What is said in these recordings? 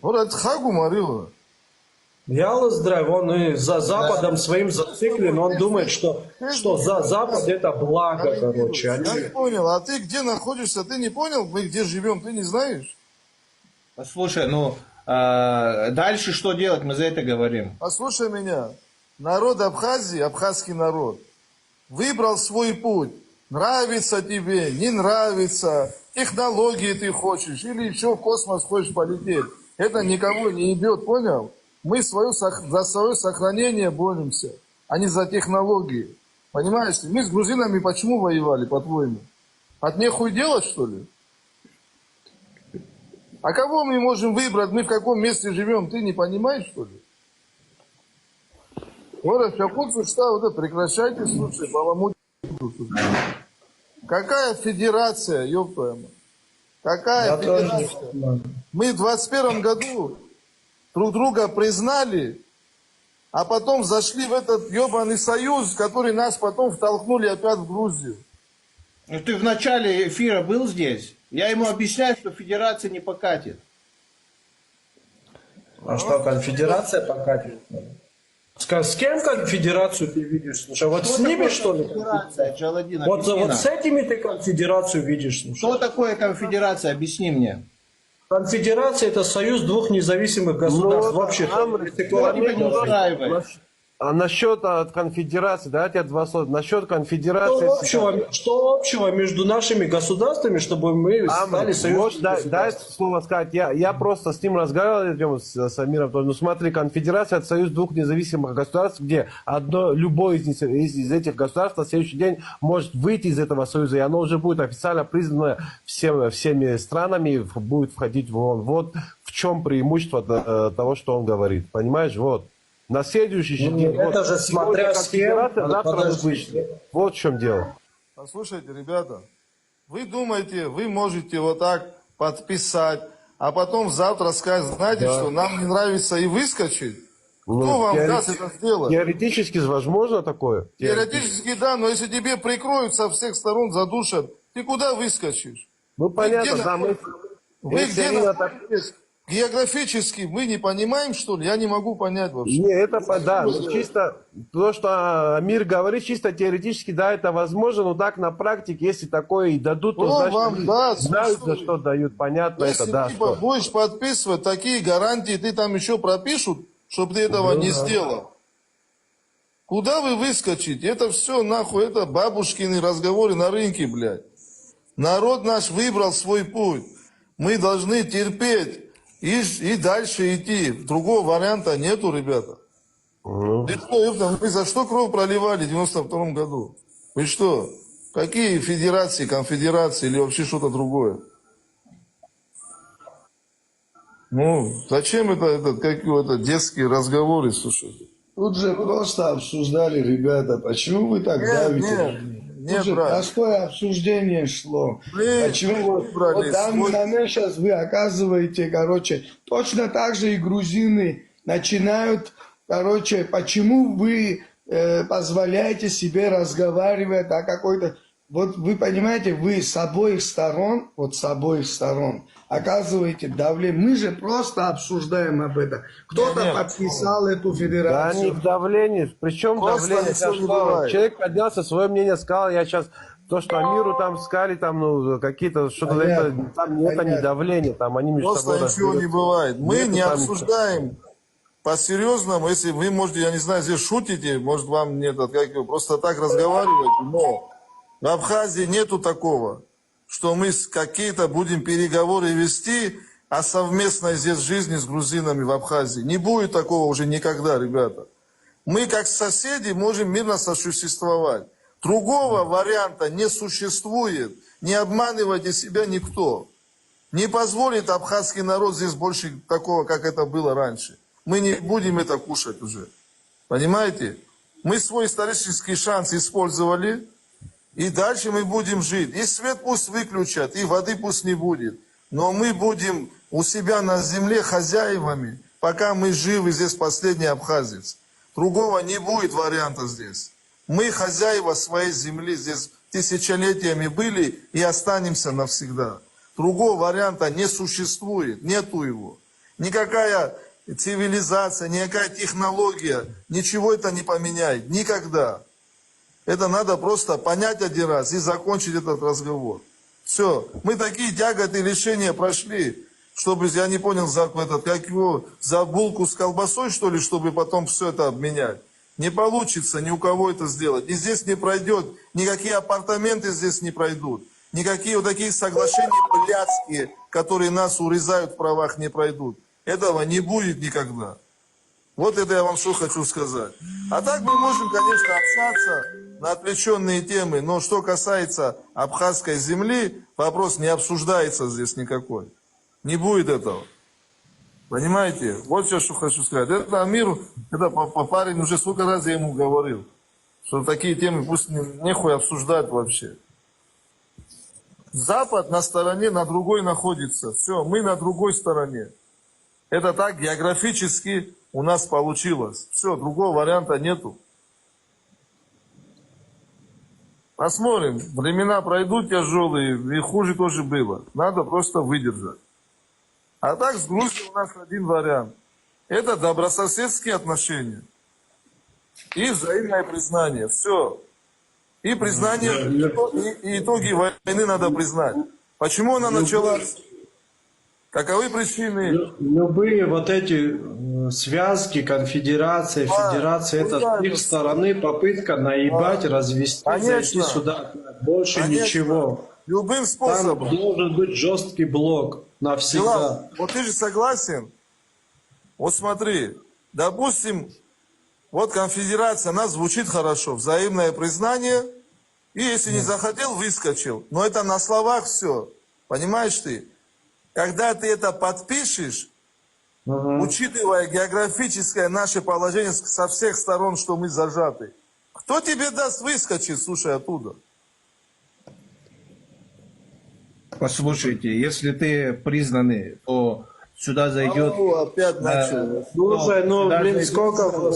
Вот это хагу марила. Ялос драйв, он и за Западом своим зациклен, он думает, что за Запад это благо, короче. Я не понял, а ты где находишься, ты не понял, мы где живем, ты не знаешь? Послушай, ну, дальше что делать, мы за это говорим. Послушай меня, народ Абхазии, абхазский народ, выбрал свой путь. Нравится тебе, не нравится, технологии ты хочешь, или еще в космос хочешь полететь. Это никого не ебет, понял? Мы за свое сохранение боремся, а не за технологии. Понимаешь? Мы с грузинами почему воевали, по-твоему? От нехуй делать, что ли? А кого мы можем выбрать? Мы в каком месте живем? Ты не понимаешь, что ли? Вот, что вот это прекращайте, слушай, баламут. Какая федерация, ёб твою мать? Какая федерация? Мы в 21 году друг друга признали, а потом зашли в этот ебаный союз, который нас потом втолкнули опять в Грузию. Ну, ты в начале эфира был здесь? Я ему объясняю, что федерация не покатит. А что, конфедерация покатит? С кем конфедерацию ты видишь? Слушай, вот с ними, что ли? Вот с этими ты конфедерацию видишь? Слушай. Что такое конфедерация? Объясни мне. Конфедерация это союз двух независимых государств. Вообще, тебя не устраивает. А насчет конфедерации, давайте я два слова. Насчет конфедерации... Что общего между нашими государствами, чтобы мы стали союзом? Дай слово сказать. Я просто с ним разговаривал, с Амиром. Ну смотри, конфедерация — это союз двух независимых государств, где любое из этих государств на следующий день может выйти из этого союза, и оно уже будет официально признано всеми странами, будет входить в ООН. Вот в чем преимущество того, что он говорит. Понимаешь? Вот. На следующий день. Это же смотря с кем. Вот в чем дело. Послушайте, ребята, вы думаете, вы можете вот так подписать, а потом завтра сказать, знаете что, нам не нравится, и выскочить? Кто вам даст это сделать? Теоретически возможно такое? Теоретически да, но если тебе прикроют со всех сторон, задушат, ты куда выскочишь? Ну понятно, да, вы где находитесь? Географически мы не понимаем, что ли? Я не могу понять вообще. Не, это да, чисто то, что Амир говорит, чисто теоретически, да, это возможно, но так на практике, если такое и дадут, то значит, вам даст, знают, за что дают, понятно, если это да. Если ты будешь подписывать такие гарантии, ты там еще пропишут, чтобы ты этого не сделал. Куда вы выскочите? Это все нахуй, это бабушкины разговоры на рынке, блядь. Народ наш выбрал свой путь. Мы должны терпеть. И дальше идти. Другого варианта нету, ребята. Вы что, вы за что кровь проливали в 92 году? Вы что? Какие федерации, конфедерации или вообще что-то другое? Ну, зачем это детские разговоры, слушайте? Тут же просто обсуждали, ребята, почему вы так давите? Нет, же простое обсуждение шло. Почему вот данный момент сейчас вы оказываете, короче, точно так же и грузины начинают, короче, почему вы позволяете себе разговаривать о какой-то... Вот вы понимаете, вы с обоих сторон, оказываете давление. Мы же просто обсуждаем об этом. Кто-то подписал эту федерацию. Да, не в давлении. Причем давление? Человек поднялся, свое мнение сказал, я сейчас... То, что Амиру там сказали, там, ну, какие-то, что-то это не давление, там, они между собой... Просто ничего не бывает. Мы не обсуждаем по-серьезному, если вы можете, я не знаю, здесь шутите, может, вам нет, просто так разговариваете, но... В Абхазии нету такого, что мы какие-то будем переговоры вести о совместной здесь жизни с грузинами в Абхазии. Не будет такого уже никогда, ребята. Мы как соседи можем мирно сосуществовать. Другого варианта не существует. Не обманывайте себя никто. Не позволит абхазский народ здесь больше такого, как это было раньше. Мы не будем это кушать уже. Понимаете? Мы свой исторический шанс использовали. И дальше мы будем жить. И свет пусть выключат, и воды пусть не будет. Но мы будем у себя на земле хозяевами, пока мы живы здесь, последний абхазец. Другого не будет варианта здесь. Мы хозяева своей земли, здесь тысячелетиями были и останемся навсегда. Другого варианта не существует, нету его. Никакая цивилизация, никакая технология, ничего это не поменяет. Никогда. Это надо просто понять один раз и закончить этот разговор. Все. Мы такие тяготы и лишения прошли, чтобы, я не понял, за булку с колбасой, что ли, чтобы потом все это обменять. Не получится ни у кого это сделать. И здесь не пройдет, никакие апартаменты здесь не пройдут. Никакие вот такие соглашения блядские, которые нас урезают в правах, не пройдут. Этого не будет никогда. Вот это я вам что хочу сказать. А так мы можем, конечно, общаться на отвлеченные темы, но что касается абхазской земли, вопрос не обсуждается здесь никакой. Не будет этого. Понимаете? Вот все, что хочу сказать. Это Амир, это парень, уже сколько раз я ему говорил, что такие темы пусть нехуй обсуждать вообще. Запад на стороне, на другой находится. Все, мы на другой стороне. Это так географически у нас получилось. Все, другого варианта нету. Посмотрим. Времена пройдут тяжелые, и хуже тоже было. Надо просто выдержать. А так с Грузией у нас один вариант. Это добрососедские отношения. И взаимное признание. Все. И признание, и итоги войны надо признать. Почему она началась? Каковы причины? Любые вот эти связки, конфедерация, федерация, это с их стороны попытка наебать, развести, зайти сюда. Больше ничего. Любым способом. Там должен быть жесткий блок навсегда. Вот ты же согласен? Вот смотри, допустим, вот конфедерация, она звучит хорошо, взаимное признание, и если не захотел, выскочил. Но это на словах все, понимаешь ты? Когда ты это подпишешь, учитывая географическое наше положение со всех сторон, что мы зажаты, кто тебе даст выскочить, слушай, оттуда? Послушайте, если ты признанный, то сюда зайдет... Опять начал. Слушай, ну, блин, сколько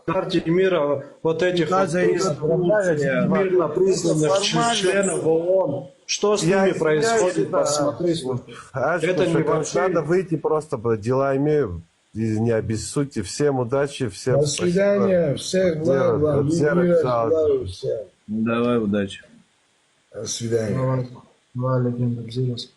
партий мира вот этих вот мирно признанных членов ООН. Что с ними происходит? Посмотри. Это не вообще... Надо выйти просто, дела имею. И не обессудьте. Всем удачи, всем До свидания. Всех благ вам. Давай, удачи. До свидания. Давай, легенда,